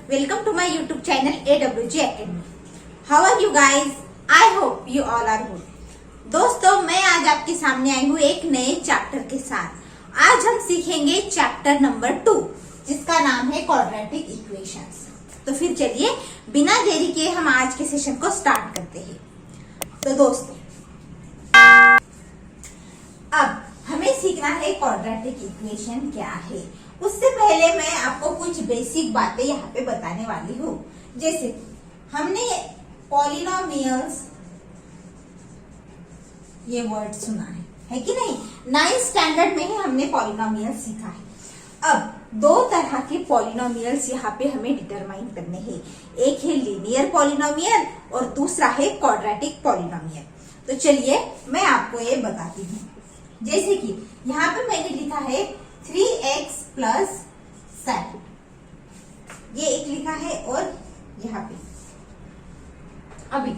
welcome to my YouTube channel AWG Academy. How are you guys? I hope you all are good. दोस्तों, मैं आज आपके सामने आई हूँ एक नए चैप्टर के साथ। आज हम सीखेंगे चैप्टर नंबर 2 जिसका नाम है क्वाड्रेटिक इक्वेशंस। तो फिर चलिए बिना देरी के हम आज के सेशन को स्टार्ट करते हैं। तो दोस्तों, अब हमें सीखना है क्वाड्रेटिक इक्वेशन क्या है। उससे पहले मैं आपको कुछ बेसिक बातें यहाँ पे बताने वाली हूँ। जैसे हमने पॉलिनोमियल्स ये वर्ड सुना है कि नहीं? 9th स्टैंडर्ड में ही हमने पॉलिनोमियल्स सीखा है। अब दो तरह के पॉलिनोमियल्स यहाँ पे हमें डिटरमाइन करने हैं। एक है लीनियर पॉलिनोमियल और दूसरा है क्वाड्रेटिक पॉलिनोमियल। तो चलिए मैं आपको ये बताती हूँ। जैसे कि यहाँ पे मैंने लिखा है 3x प्लस 7, ये एक लिखा है, और यहाँ पे अभी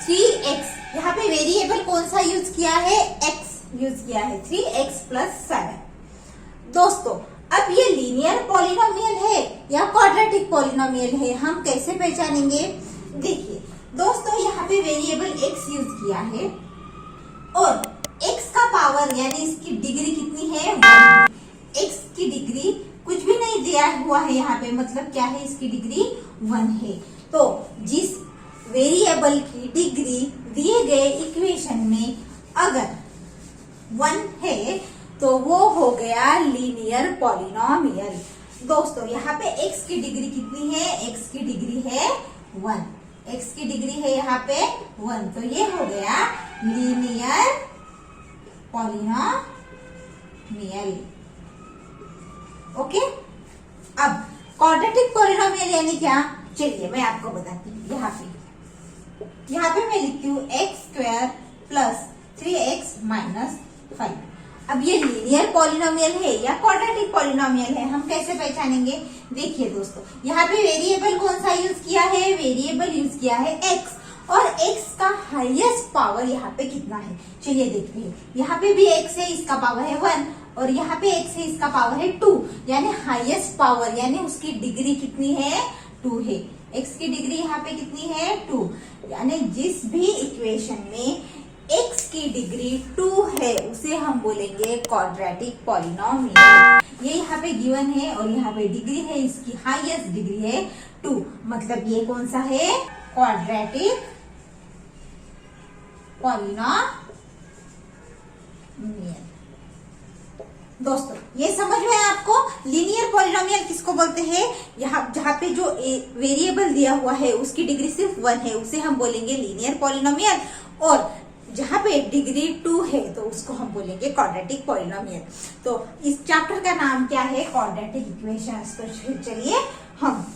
3x, यहाँ पे वेरिएबल कौन सा यूज किया है? x यूज किया है, 3x प्लस 7। दोस्तों, अब ये लीनियर पॉलिनोमियल है या क्वाड्रेटिक पॉलिनोमियल है, हम कैसे पहचानेंगे? देखिए दोस्तों, यहाँ पे वेरिएबल x यूज किया है और x का पावर यानी इसकी डिग्री कितनी है? 1। x की डिग्री कुछ भी नहीं दिया हुआ है यहाँ पे, मतलब क्या है? इसकी डिग्री 1 है। तो जिस वेरिएबल की डिग्री दिए गए इक्वेशन में अगर 1 है तो वो हो गया लीनियर पॉलिनोमियल। दोस्तों, यहाँ पे x की डिग्री कितनी है? x की डिग्री है 1। x की डिग्री है यहाँ पे 1, तो ये हो गया लीनियर पॉलिनोमियल। ओके, अब क्वाड्रेटिक पॉलिनोमियल यानी क्या? चलिए मैं आपको बताती हूँ। यहाँ पे मैं लिखती हूँ x² प्लस 3x माइनस 5। अब ये लीनियर पॉलिनोमियल है या क्वाड्रेटिक पॉलिनोमियल है, हम कैसे पहचानेंगे? देखिए दोस्तों, यहाँ पे वेरिएबल कौन सा यूज किया है? वेरिएबल यूज किया है x, और x का हाईएस्ट पावर यहाँ पे कितना है? चलिए देखते हैं। यहाँ पे भी x है, इसका पावर है 1, और यहाँ पे x है, इसका पावर है 2, यानी हाईएस्ट पावर यानी उसकी डिग्री कितनी है? 2 है। x की डिग्री यहाँ पे कितनी है? 2। यानी जिस भी इक्वेशन में x की डिग्री 2 है उसे हम बोलेंगे क्वाड्रेटिक पॉलिनोमियल। ये यहाँ पे गिवन है और यहाँ पे डिग्री है, इसकी हाईएस्ट डिग्री है 2, मतलब ये कौन सा है? Quadratic polynomial. दोस्तों, ये समझ में आपको लीनियर पॉलिनोमियल किसको बोलते हैं? यहाँ जहाँ पे जो वेरिएबल दिया हुआ है उसकी डिग्री सिर्फ 1 है उसे हम बोलेंगे लीनियर पॉलिनोमियल, और जहाँ पे डिग्री 2 है तो उसको हम बोलेंगे क्वाड्रेटिक पॉलिनोमियल। तो इस चैप्टर का नाम क्या है? Quadratic equations. तो चलिए हम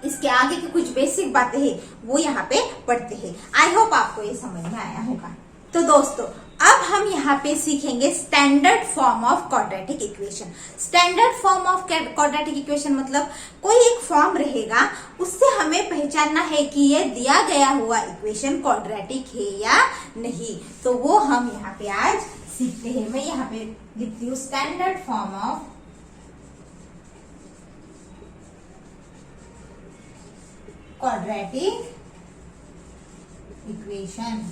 इसके आगे की कुछ बेसिक बातें हैं वो यहाँ पे पढ़ते हैं। आई होप आपको ये समझ में आया होगा। तो दोस्तों, अब हम यहाँ पे सीखेंगे standard form of quadratic equation. Standard form of quadratic equation मतलब कोई एक फॉर्म रहेगा, उससे हमें पहचानना है कि ये दिया गया हुआ इक्वेशन क्वाड्रेटिक है या नहीं। तो वो हम यहाँ पे आज सीखते हैं। मैं यहाँ पे लिखती हूँ standard form of quadratic equation.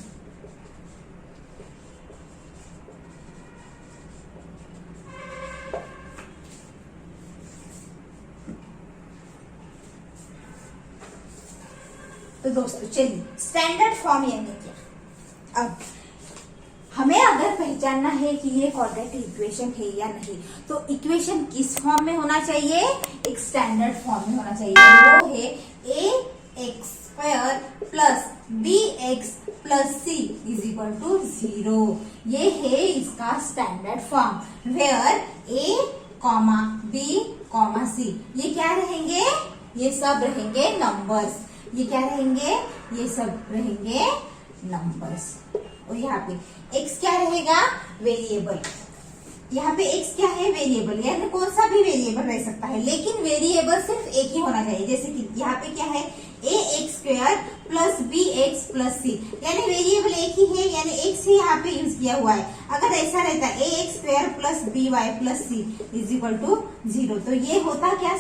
तो दोस्तों चलिए, स्टैंडर्ड फॉर्म यानी क्या? अब हमें अगर पहचानना है कि ये क्वाड्रेटिक इक्वेशन है या नहीं, तो इक्वेशन किस फॉर्म में होना चाहिए? एक स्टैंडर्ड फॉर्म में होना चाहिए। वो है ax² plus bx plus c is equal to 0। ये है इसका standard form, where a, b, c ये क्या रहेंगे? ये सब रहेंगे नंबर्स। ये क्या रहेंगे? ये सब रहेंगे नंबर्स। और यहाँ पे x क्या रहेगा? वेरिएबल। यहाँ पे x क्या है? वेरिएबल, यानी कौन सा भी वेरिएबल रह सकता है, लेकिन वेरिएबल सिर्फ एक ही होना चाहिए। जैसे कि यहाँ पे क्या है? A X square plus B X plus C, यानी वेरिएबल एक ही है, यानी एक्स ही यहाँ पे यूज किया हुआ है। अगर ऐसा रहता A X square plus B Y plus C is equal to 0, तो ये होता क्या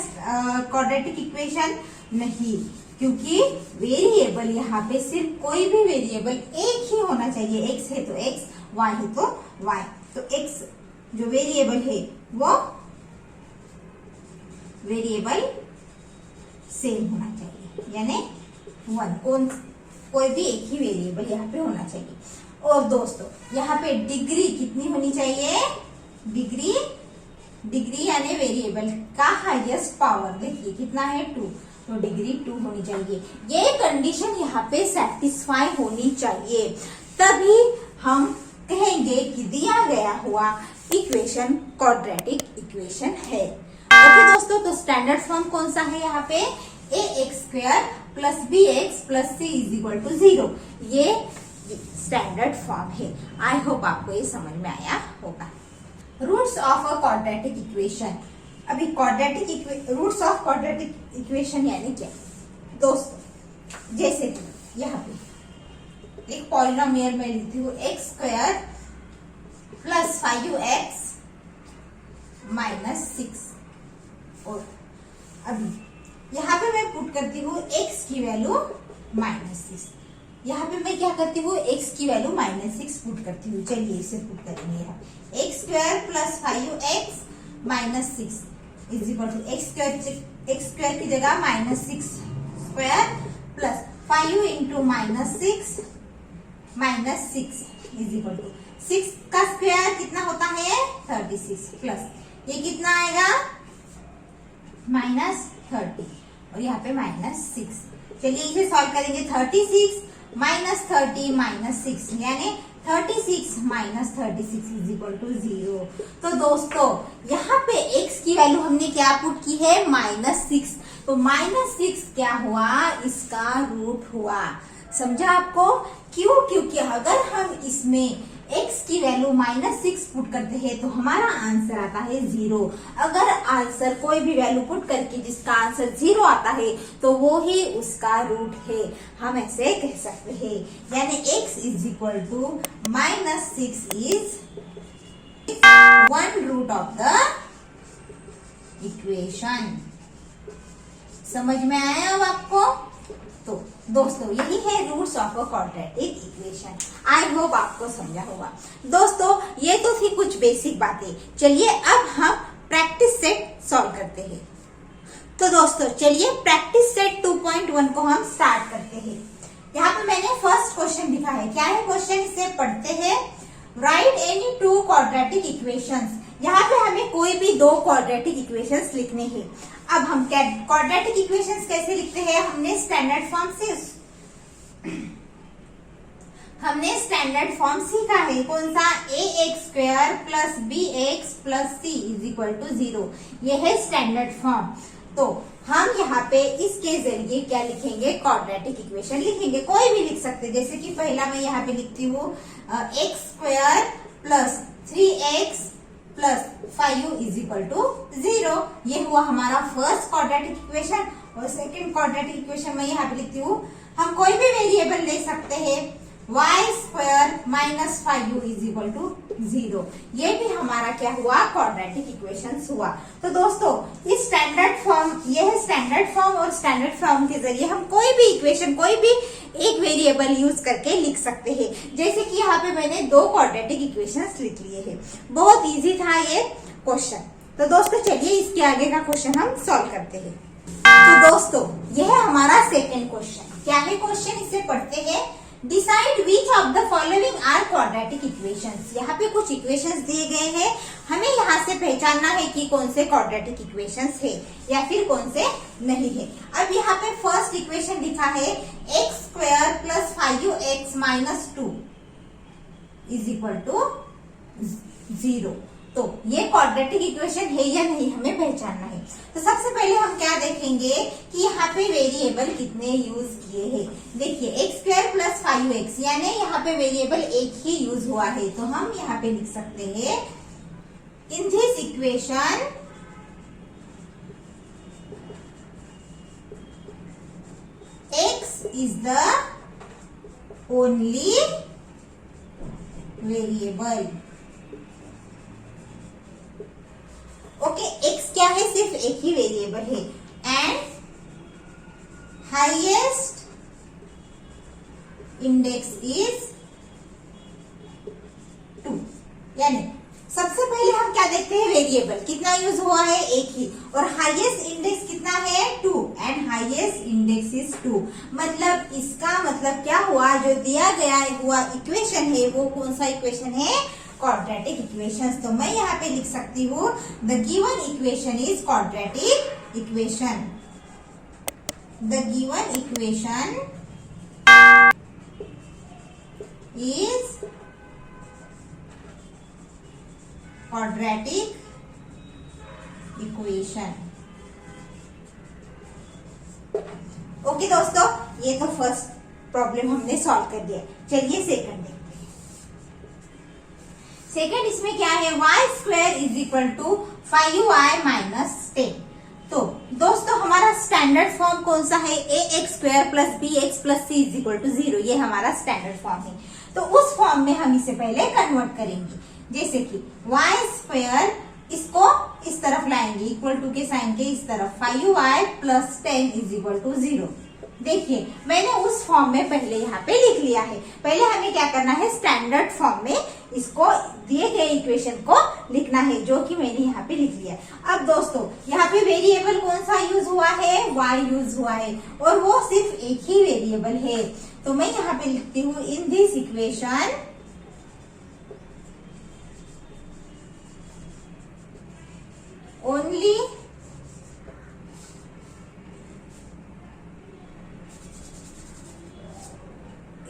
क्वाड्रेटिक इक्वेशन? नहीं, क्योंकि वेरिएबल यहाँ पे सिर्फ कोई भी वेरिएबल एक ही होना चाहिए। एक्स है तो एक्स, वाई है तो वाई। तो एक्स जो वेरिएबल है वो वेरिएबल सेम होना चाहिए, यानी वन, कोई भी एक ही वेरिएबल यहाँ पे होना चाहिए। और दोस्तों यहाँ पे डिग्री कितनी होनी चाहिए? डिग्री यानी वेरिएबल का हाईएस्ट पावर, देखिए कितना है 2, तो डिग्री 2 होनी चाहिए। ये कंडीशन यहाँ पे सेटिस्फाई होनी चाहिए, तभी हम कहेंगे कि दिया गया हुआ इक्वेशन क्वाड्रेटिक इक्वेशन है। ओके दोस्तों, तो स्टैंडर्ड फॉर्म कौन सा है यहाँ पे? A X square plus B X plus C is equal to 0, ये स्टैंडर्ड फॉर्म है। आई होप आपको ये समझ में आया होगा। Roots of a quadratic equation. अभी रूट्स ऑफ क्वाड्रेटिक इक्वेशन यानी क्या दोस्तों? जैसे कि यहाँ पे एक पॉलिनोमियल में लिखती हूँ x square plus 5x minus 6, और अभी यहाँ पे मैं पुट करती हूँ x की वैल्यू -6। यहाँ पे मैं क्या करती हूँ? x की वैल्यू -6 पुट करती हूँ। चलिए इसे पुट करेंगे यहाँ। X square plus 5x minus 6 is equal to x square की जगह -6 square plus 5 into -6 is equal to 6 का स्क्वायर कितना होता है? 36 प्लस ये कितना आएगा? -30, और यहाँ पे -6। चलिए इसे सॉल्व करेंगे। 36 माइनस 30 माइनस 6, यानी 36 माइनस 36 इज इक्वल टू 0। तो दोस्तों यहाँ पे x की वैल्यू हमने क्या पुट की है? -6, तो -6 क्या हुआ? इसका रूट हुआ। समझा आपको? क्यों? क्योंकि अगर हम इसमें x की वैल्यू -6 पुट करते हैं तो हमारा आंसर आता है 0। अगर आंसर कोई भी वैल्यू पुट करके जिसका आंसर 0 आता है तो वो ही उसका रूट है, हम ऐसे कह सकते हैं। यानी x is equal to -6 is 1 root of the equation. समझ में आया अब आपको? तो दोस्तों यही है roots of a quadratic equation. I hope आपको समझा होगा। दोस्तों ये तो थी कुछ बेसिक बातें। चलिए अब हम प्रैक्टिस सेट सॉल्व करते हैं। तो दोस्तों चलिए प्रैक्टिस सेट 2.1 को हम स्टार्ट करते हैं। यहाँ पे मैंने फर्स्ट क्वेश्चन लिखा है। क्या है क्वेश्चन? इसे पढ़ते हैं। Right any 2 quadratic equations. यहाँ पे हमें कोई भी 2 क्वाड्रेटिक इक्वेशंस लिखने हैं। अब हम क्वाड्रेटिक इक्वेशंस कैसे लिखते हैं? हमने स्टैंडर्ड फॉर्म सीखा है। कौन सा? A X square plus B X plus C is equal to 0, ये है स्टैंडर्ड फॉर्म। तो हम यहाँ पे इसके जरिए क्या लिखेंगे? क्वाड्रेटिक इक्वेशन लिखेंगे। कोई भी लिख सकते, जैसे कि पहला मैं यहाँ पे लिखती हूँ x square plus 3x plus 5 is equal to 0। ये हुआ हमारा फर्स्ट क्वाड्रेटिक इक्वेशन। और सेकंड क्वाड्रेटिक इक्वेशन में यहाँ पे लिखती हूँ, हम कोई भी वेरिएबल ले सकते हैं। y square minus 5u is equal to 0। ये भी हमारा क्या हुआ? क्वाड्रेटिक इक्वेशंस हुआ। तो दोस्तों इस स्टैंडर्ड फॉर्म, ये है स्टैंडर्ड फॉर्म, और स्टैंडर्ड फॉर्म के जरिए हम कोई भी इक्वेशन, कोई भी एक वेरिएबल यूज करके लिख सकते हैं। जैसे कि यहाँ पे मैंने 2 क्वाड्रेटिक इक्वेशंस लिख लिए हैं। बहुत इजी था ये क्वेश्चन। तो दोस्तों चलिए इसके आगे का क्वेश्चन हम सॉल्व करते हैं। तो दोस्तों यह है हमारा सेकेंड क्वेश्चन। क्या है क्वेश्चन? इसे पढ़ते हैं। Decide which of the following are quadratic equations. यहाँ पे कुछ इक्वेशंस दिए गए हैं, हमें यहाँ से पहचानना है कि कौन से क्वाड्रेटिक इक्वेशंस है या फिर कौन से नहीं है। अब यहाँ पे फर्स्ट इक्वेशन लिखा है x square plus 5x minus 2 is equal to 0। तो ये क्वाड्रेटिक इक्वेशन है या नहीं, हमें पहचानना है। तो सबसे पहले हम क्या देखेंगे कि यहाँ पे वेरिएबल कितने यूज किए हैं। देखिए एक्स स्क्वायर प्लस 5x, यानी यहाँ पे वेरिएबल एक ही यूज हुआ है। तो हम यहाँ पे लिख सकते हैं in this equation is the only variable. Okay, x क्या है? सिर्फ एक ही वेरिएबल है. And highest index is 2. यानी सबसे पहले हम क्या देखते हैं? वेरिएबल कितना यूज हुआ है? एक ही. और हाईएस्ट इंडेक्स कितना है? 2. And highest index is 2. मतलब इसका मतलब क्या हुआ? जो दिया गया हुआ इक्वेशन है वो कौन सा इक्वेशन है? Quadratic equation. तो मैं यहाँ पे लिख सकती हूँ the given equation is quadratic equation. The given equation is quadratic equation. Okay दोस्तों, ये तो फर्स्ट प्रॉब्लम हमने सॉल्व कर दिया. चलिए सेकंड देखते हैं. सेकंड इसमें क्या है? Y square is equal to 5y minus 10. तो दोस्तों हमारा स्टैंडर्ड फॉर्म कौन सा है? ax square plus bx plus c is equal to 0. ये हमारा स्टैंडर्ड फॉर्म है. तो उस फॉर्म में हम इसे पहले कन्वर्ट करेंगे. जैसे कि y स्क्वायर, इसको इस तरफ लाएंगे इक्वल टू के साइन के इस तरफ. 5y plus 10 is equal to 0. देखिए मैंने उस फॉर्म में पहले यहाँ पे लिख लिया है. पहले हमें क्या करना है? स्टैंडर्ड फॉर्म में इसको दिए गए इक्वेशन को लिखना है, जो कि मैंने यहाँ पे लिख लिया. अब दोस्तों यहाँ पे वेरिएबल कौन सा यूज हुआ है? y यूज हुआ है. और वो सिर्फ एक ही वेरिएबल है. तो मैं यहाँ पे लिखती हूँ in this equation only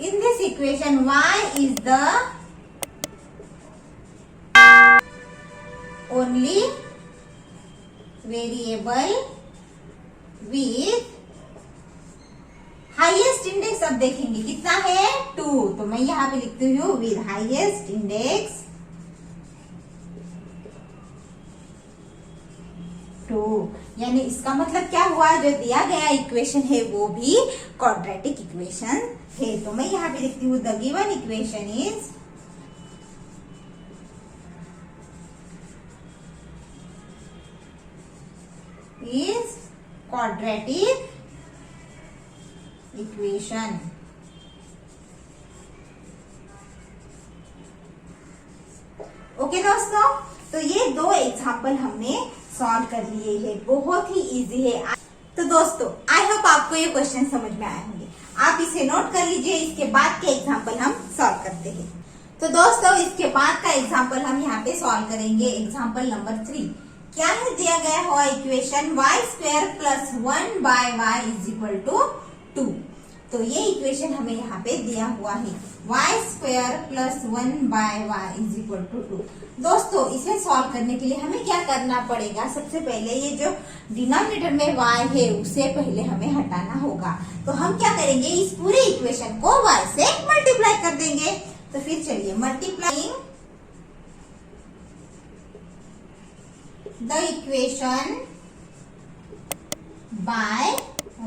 in this equation y is the only variable with highest index. अब देखेंगे कितना है? 2. तो मैं यहाँ पे लिखती हूँ विद हाईएस्ट इंडेक्स 2. यानी इसका मतलब क्या हुआ? जो दिया गया इक्वेशन है वो भी क्वाड्रेटिक इक्वेशन है. तो मैं यहाँ पे लिखती हूँ the given equation is quadratic equation. Okay दोस्तों, तो ये दो एग्जाम्पल हमने सॉल्व कर लिए हैं. बहुत ही इजी है. तो दोस्तों आई होप आपको ये क्वेश्चन समझ में आए होंगे. आप इसे नोट कर लीजिए. इसके बाद के एग्जाम्पल हम सॉल्व करते हैं. तो दोस्तों इसके बाद का एग्जाम्पल हम यहाँ पे सॉल्व करेंगे. Example number 3. क्या है दिया गया हुआ equation? y square plus 1 by y is equal to 2. तो ये इक्वेशन हमें यहाँ पे दिया हुआ है. y square plus 1 by y is equal to 2. दोस्तों इसे सॉल्व करने के लिए हमें क्या करना पड़ेगा? सबसे पहले ये जो डिनोमिनेटर में y है उसे पहले हमें हटाना होगा. तो हम क्या करेंगे? इस पूरे इक्वेशन को y से मल्टीप्लाई कर देंगे. तो फिर चलिए multiplying the equation by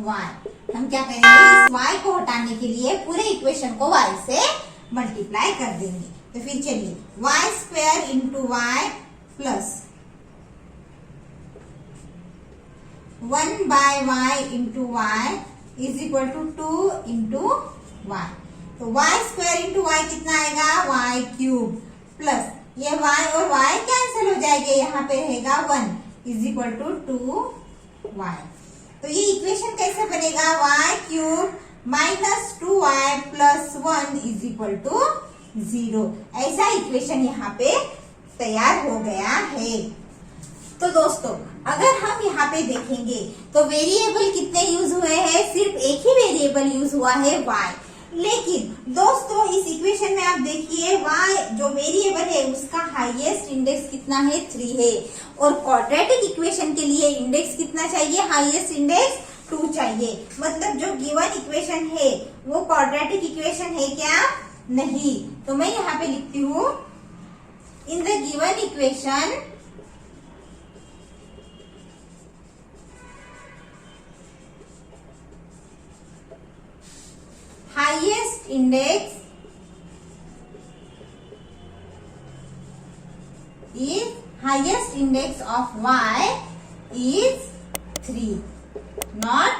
y. हम क्या करेंगे? इस y को हटाने के लिए पूरे इक्वेशन को y से मल्टीप्लाई कर देंगे. तो फिर चलिए y square into y plus 1 by y into y is equal to 2 into y. तो y स्क्वायर इंटू y कितना आएगा? y क्यूब प्लस ये y और y कैंसिल हो जाएंगे. यहाँ पे रहेगा 1 इज इक्वल टू 2y. तो ये इक्वेशन कैसे बनेगा? y cube minus 2y plus 1 is equal to 0. ऐसा इक्वेशन यहाँ पे तैयार हो गया है. तो दोस्तों अगर हम यहाँ पे देखेंगे तो वेरिएबल कितने यूज हुए हैं? सिर्फ एक ही वेरिएबल यूज हुआ है y. लेकिन दोस्तों इस इक्वेशन में आप देखिए y जो वेरिएबल है उसका हाईएस्ट इंडेक्स कितना है? 3 है. और क्वाड्रेटिक इक्वेशन के लिए इंडेक्स कितना चाहिए? हाईएस्ट इंडेक्स 2 चाहिए. मतलब जो गिवन इक्वेशन है वो क्वाड्रेटिक इक्वेशन है क्या? नहीं. तो मैं यहाँ पे लिखती हूँ in the given equation highest index of y is 3, not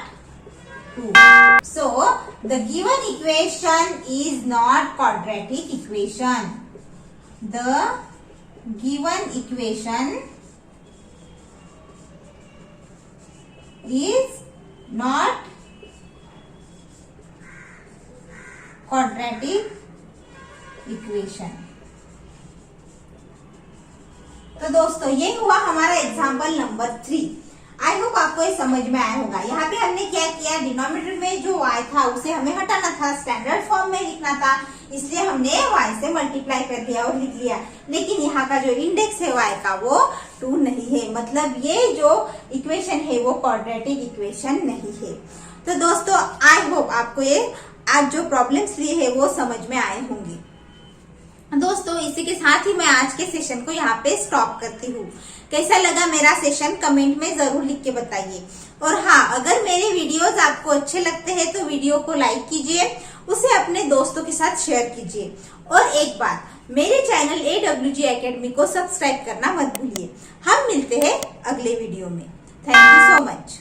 2. So the given equation is not quadratic equation. The given equation is not quadratic equation. तो दोस्तों ये हुआ हमारा एग्जाम्पल नंबर 3। आई होप आपको ये समझ में आया होगा। यहाँ पे हमने क्या किया, डिनोमिनेटर में जो y था उसे हमें हटाना था, स्टैंडर्ड फॉर्म में लिखना था, इसलिए हमने y से मल्टीप्लाई कर दिया और लिख लिया। लेकिन यहाँ का जो इंडेक्स है y का वो 2 नहीं है, मतलब ये जो इक्वेशन है वो क्वाड्रेटिक इक्वेशन नहीं है। तो दोस्तों आई होप आपको ये आज जो प्रॉब्लम्स लिए है वो समझ में आए होंगे। दोस्तों इसी के साथ ही मैं आज के सेशन को यहाँ पे स्टॉप करती हूँ। कैसा लगा मेरा सेशन कमेंट में जरूर लिख के बताइए। और हाँ, अगर मेरे वीडियोस आपको अच्छे लगते हैं तो वीडियो को लाइक कीजिए, उसे अपने दोस्तों के साथ शेयर कीजिए। और एक बात, मेरे चैनल AWG एकेडमी को सब्सक्राइब करना मत भूलिए। हम मिलते हैं अगले वीडियो में। Thank you so much.